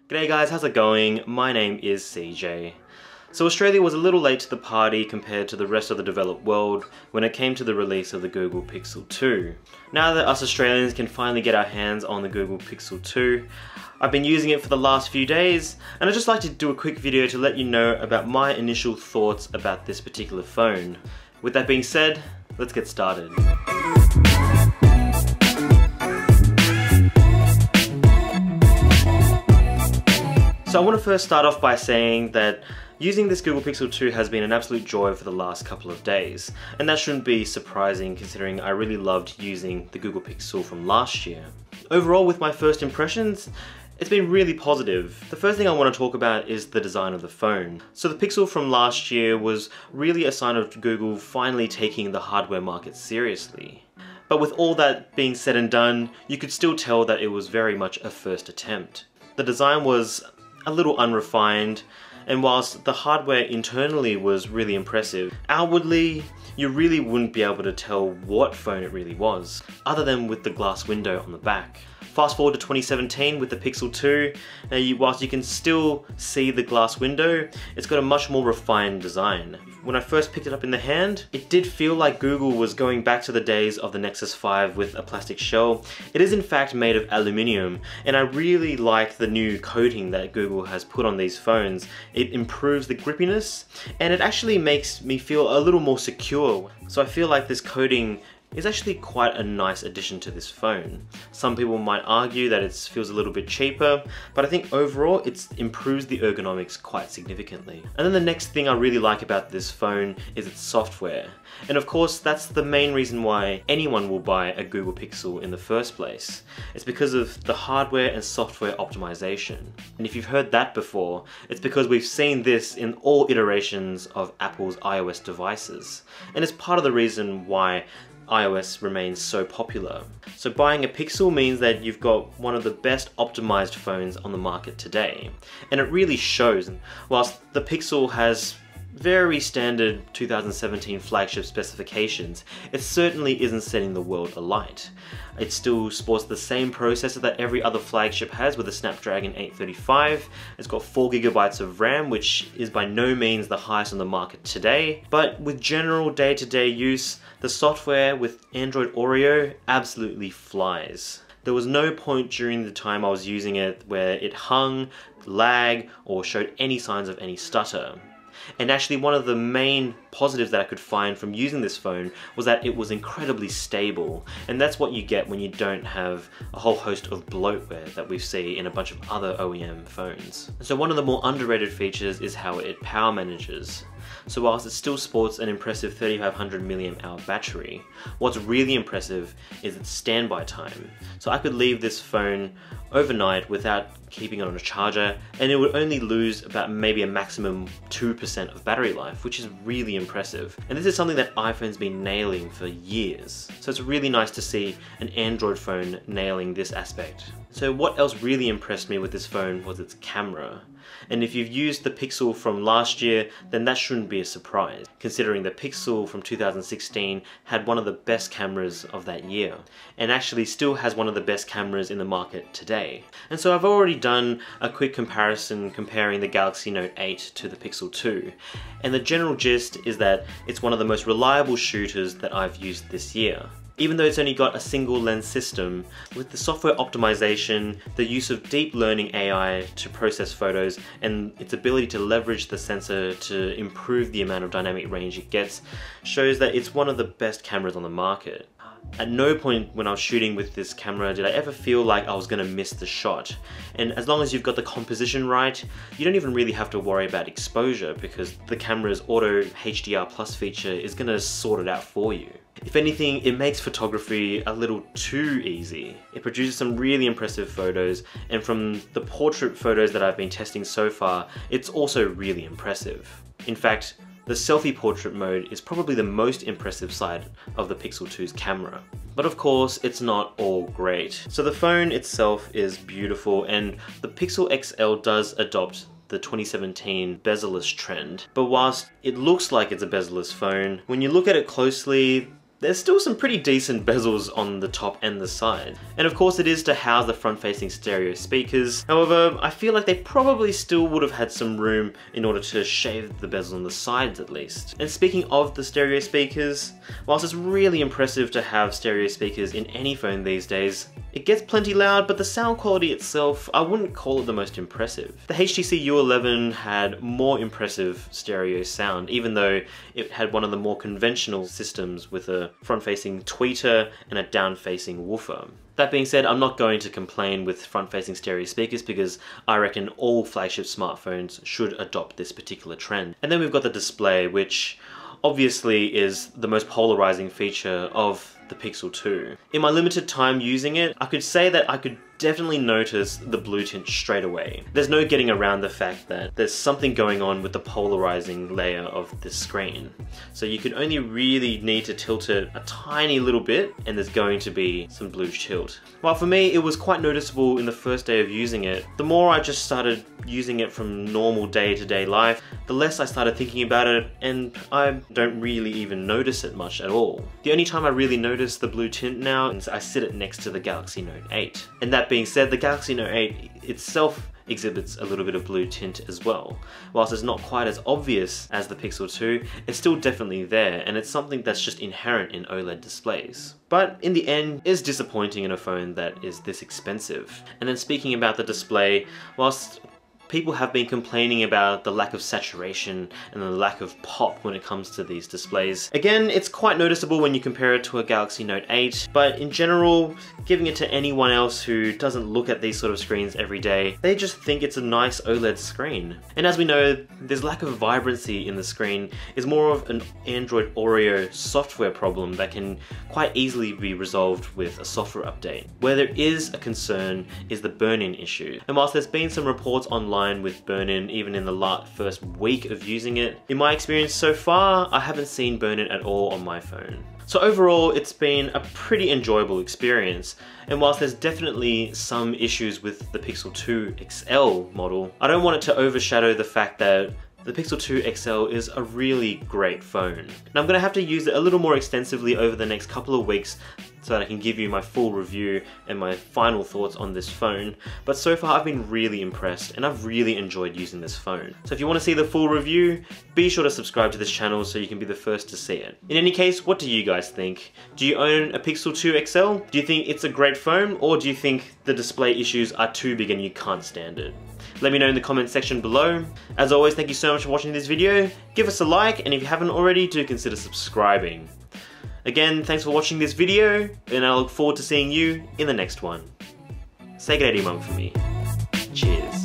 G'day guys, how's it going? My name is CJ. So Australia was a little late to the party compared to the rest of the developed world when it came to the release of the Google Pixel 2. Now that us Australians can finally get our hands on the Google Pixel 2, I've been using it for the last few days, and I'd just like to do a quick video to let you know about my initial thoughts about this particular phone. With that being said, let's get started. So I want to first start off by saying that using this Google Pixel 2 has been an absolute joy for the last couple of days, and that shouldn't be surprising considering I really loved using the Google Pixel from last year. Overall, with my first impressions, it's been really positive. The first thing I want to talk about is the design of the phone. So the Pixel from last year was really a sign of Google finally taking the hardware market seriously. But with all that being said and done, you could still tell that it was very much a first attempt. The design was a little unrefined, and whilst the hardware internally was really impressive, outwardly you really wouldn't be able to tell what phone it really was, other than with the glass window on the back. Fast forward to 2017 with the Pixel 2, whilst you can still see the glass window, it's got a much more refined design. When I first picked it up in the hand, it did feel like Google was going back to the days of the Nexus 5 with a plastic shell. It is in fact made of aluminium, and I really like the new coating that Google has put on these phones. It improves the grippiness, and it actually makes me feel a little more secure. So I feel like this coating is actually quite a nice addition to this phone. Some people might argue that it feels a little bit cheaper, but I think overall it improves the ergonomics quite significantly. And then the next thing I really like about this phone is its software. And of course that's the main reason why anyone will buy a Google Pixel in the first place. It's because of the hardware and software optimization. And if you've heard that before, it's because we've seen this in all iterations of Apple's iOS devices. And it's part of the reason why iOS remains so popular. So buying a Pixel means that you've got one of the best optimized phones on the market today. And it really shows. Whilst the Pixel has very standard 2017 flagship specifications, it certainly isn't setting the world alight. It still sports the same processor that every other flagship has with a Snapdragon 835. It's got 4GB of RAM, which is by no means the highest on the market today. But with general day-to-day use, the software with Android Oreo absolutely flies. There was no point during the time I was using it where it hung, lagged, or showed any signs of any stutter. And actually one of the main positives that I could find from using this phone was that it was incredibly stable, and that's what you get when you don't have a whole host of bloatware that we see in a bunch of other OEM phones. So one of the more underrated features is how it power manages. So whilst it still sports an impressive 3500 mAh battery, what's really impressive is its standby time. So I could leave this phone overnight without keeping it on a charger, and it would only lose about maybe a maximum 2% of battery life, which is really impressive. And this is something that iPhone's been nailing for years. So it's really nice to see an Android phone nailing this aspect. So what else really impressed me with this phone was its camera. And if you've used the Pixel from last year, then that shouldn't be a surprise, considering the Pixel from 2016 had one of the best cameras of that year, and actually still has one of the best cameras in the market today. And so I've already done a quick comparison comparing the Galaxy Note 8 to the Pixel 2, and the general gist is that it's one of the most reliable shooters that I've used this year. Even though it's only got a single lens system, with the software optimization, the use of deep learning AI to process photos, and its ability to leverage the sensor to improve the amount of dynamic range it gets, shows that it's one of the best cameras on the market. At no point when I was shooting with this camera did I ever feel like I was going to miss the shot. And as long as you've got the composition right, you don't even really have to worry about exposure, because the camera's auto HDR plus feature is going to sort it out for you. If anything, it makes photography a little too easy. It produces some really impressive photos, and from the portrait photos that I've been testing so far, it's also really impressive. In fact, the selfie portrait mode is probably the most impressive side of the Pixel 2's camera. But of course, it's not all great. So the phone itself is beautiful, and the Pixel XL does adopt the 2017 bezel-less trend. But whilst it looks like it's a bezel-less phone, when you look at it closely, there's still some pretty decent bezels on the top and the side. And of course it is to house the front-facing stereo speakers. However, I feel like they probably still would have had some room in order to shave the bezel on the sides at least. And speaking of the stereo speakers, whilst it's really impressive to have stereo speakers in any phone these days, it gets plenty loud, but the sound quality itself, I wouldn't call it the most impressive. The HTC U11 had more impressive stereo sound, even though it had one of the more conventional systems with a front-facing tweeter and a down-facing woofer. That being said, I'm not going to complain with front-facing stereo speakers because I reckon all flagship smartphones should adopt this particular trend. And then we've got the display, which obviously is the most polarizing feature of the Pixel 2. In my limited time using it, I could say that I could definitely notice the blue tint straight away. There's no getting around the fact that there's something going on with the polarizing layer of the screen. So you could only really need to tilt it a tiny little bit and there's going to be some blue tilt. While for me it was quite noticeable in the first day of using it, the more I just started using it from normal day-to-day life, the less I started thinking about it, and I don't really even notice it much at all. The only time I really notice the blue tint now is I sit it next to the Galaxy Note 8. And that being said, the Galaxy Note 8 itself exhibits a little bit of blue tint as well. Whilst it's not quite as obvious as the Pixel 2, it's still definitely there, and it's something that's just inherent in OLED displays. But in the end, it's disappointing in a phone that is this expensive. And then speaking about the display, whilst people have been complaining about the lack of saturation and the lack of pop when it comes to these displays. Again, it's quite noticeable when you compare it to a Galaxy Note 8, but in general, giving it to anyone else who doesn't look at these sort of screens every day, they just think it's a nice OLED screen. And as we know, this lack of vibrancy in the screen is more of an Android Oreo software problem that can quite easily be resolved with a software update. Where there is a concern is the burn-in issue. And whilst there's been some reports online with burn-in even in the first week of using it, in my experience so far, I haven't seen burn-in at all on my phone. So overall, it's been a pretty enjoyable experience, and whilst there's definitely some issues with the Pixel 2 XL model, I don't want it to overshadow the fact that the Pixel 2 XL is a really great phone. And I'm going to have to use it a little more extensively over the next couple of weeks so that I can give you my full review and my final thoughts on this phone. But so far I've been really impressed and I've really enjoyed using this phone. So if you want to see the full review, be sure to subscribe to this channel so you can be the first to see it. In any case, what do you guys think? Do you own a Pixel 2 XL? Do you think it's a great phone, or do you think the display issues are too big and you can't stand it? Let me know in the comment section below. As always, thank you so much for watching this video. Give us a like, and if you haven't already, do consider subscribing. Again, thanks for watching this video, and I look forward to seeing you in the next one. Say g'day to your mum for me. Cheers.